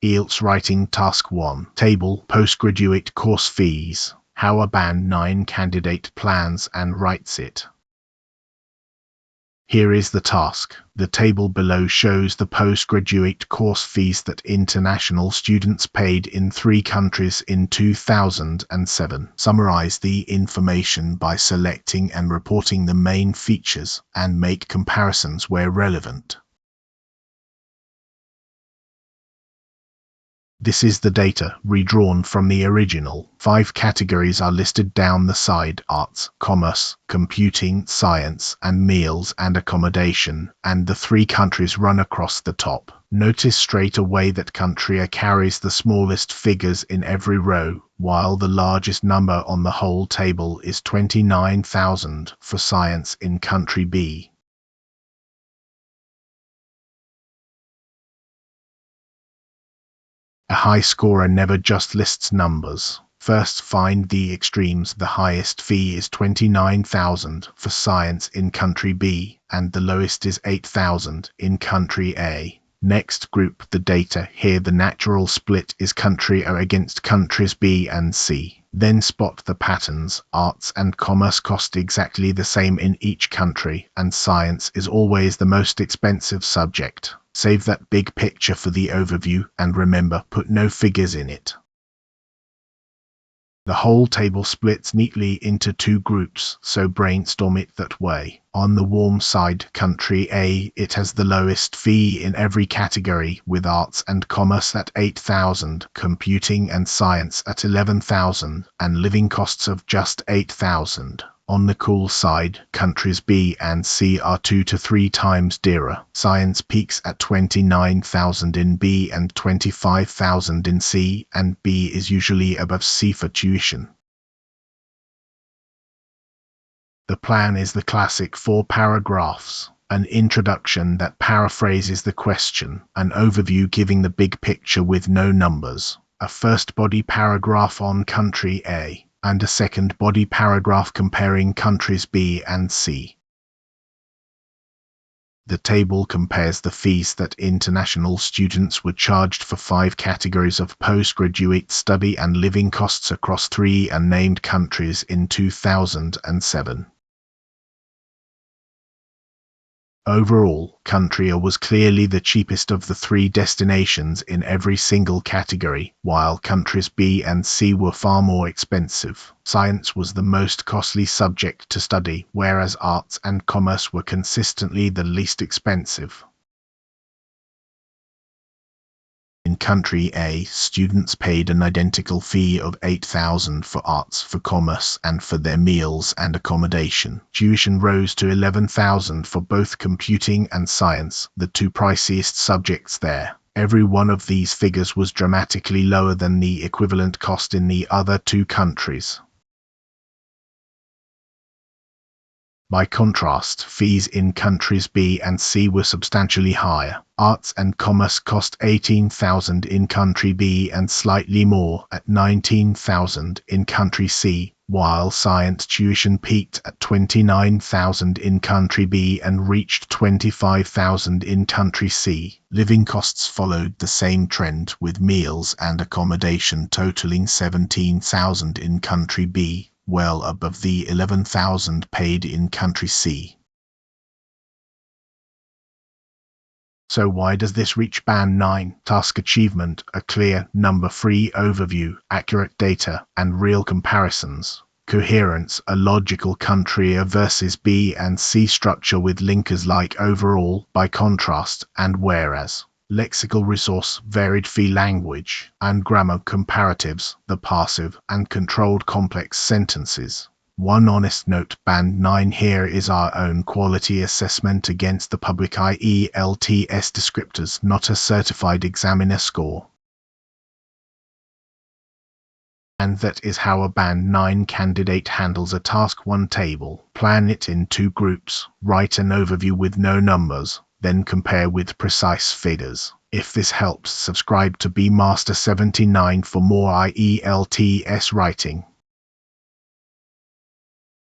ielts writing task 1. Table postgraduate course fees. How a Band 9 candidate plans and writes it. Here is the task. The table below shows the postgraduate course fees that international students paid in 3 countries in 2007. Summarize the information by selecting and reporting the main features and make comparisons where relevant. This is the data redrawn from the original. 5 categories are listed down the side: arts, commerce, computing, science, and meals and accommodation, and the 3 countries run across the top. Notice straight away that country A carries the smallest figures in every row, while the largest number on the whole table is 29,000 for science in country B. A high scorer never just lists numbers. First find the extremes. The highest fee is 29,000 for science in country B, and the lowest is 8,000 in country A. Next, group the data. Here the natural split is country A against countries B and C. Then spot the patterns. Arts and commerce cost exactly the same in each country, and science is always the most expensive subject. Save that big picture for the overview, and remember, put no figures in it. The whole table splits neatly into 2 groups, so brainstorm it that way. On the warm side, country A, it has the lowest fee in every category, with arts and commerce at 8,000, computing and science at 11,000, and living costs of just 8,000. On the cool side, countries B and C are 2 to 3 times dearer. Science peaks at 29,000 in B and 25,000 in C, and B is usually above C for tuition. The plan is the classic 4 paragraphs. An introduction that paraphrases the question, an overview giving the big picture with no numbers, a first body paragraph on country A, and a second body paragraph comparing countries B and C. The table compares the fees that international students were charged for 5 categories of postgraduate study and living costs across 3 unnamed countries in 2007. Overall, country A was clearly the cheapest of the 3 destinations in every single category, while countries B and C were far more expensive. Science was the most costly subject to study, whereas arts and commerce were consistently the least expensive. In country A, students paid an identical fee of 8,000 for arts, for commerce, and for their meals and accommodation. Tuition rose to 11,000 for both computing and science, the 2 priciest subjects there. Every one of these figures was dramatically lower than the equivalent cost in the other 2 countries. By contrast, fees in countries B and C were substantially higher. Arts and commerce cost 18,000 in country B and slightly more at 19,000 in country C, while science tuition peaked at 29,000 in country B and reached 25,000 in country C. Living costs followed the same trend, with meals and accommodation totaling 17,000 in country B, well above the 11,000 paid in country C. So why does this reach Band 9? Task achievement: a clear, number-free overview, accurate data, and real comparisons. Coherence: a logical country A versus B and C structure with linkers like overall, by contrast, and whereas. Lexical resource: varied fee language, and grammar comparatives, the passive and controlled complex sentences. One honest note: Band 9 here is our own quality assessment against the public ielts descriptors, not a certified examiner score. And that is how a Band 9 candidate handles a Task 1 table. Plan it in 2 groups, write an overview with no numbers, then compare with precise figures. If this helps, subscribe to BMaster79 for more ielts writing.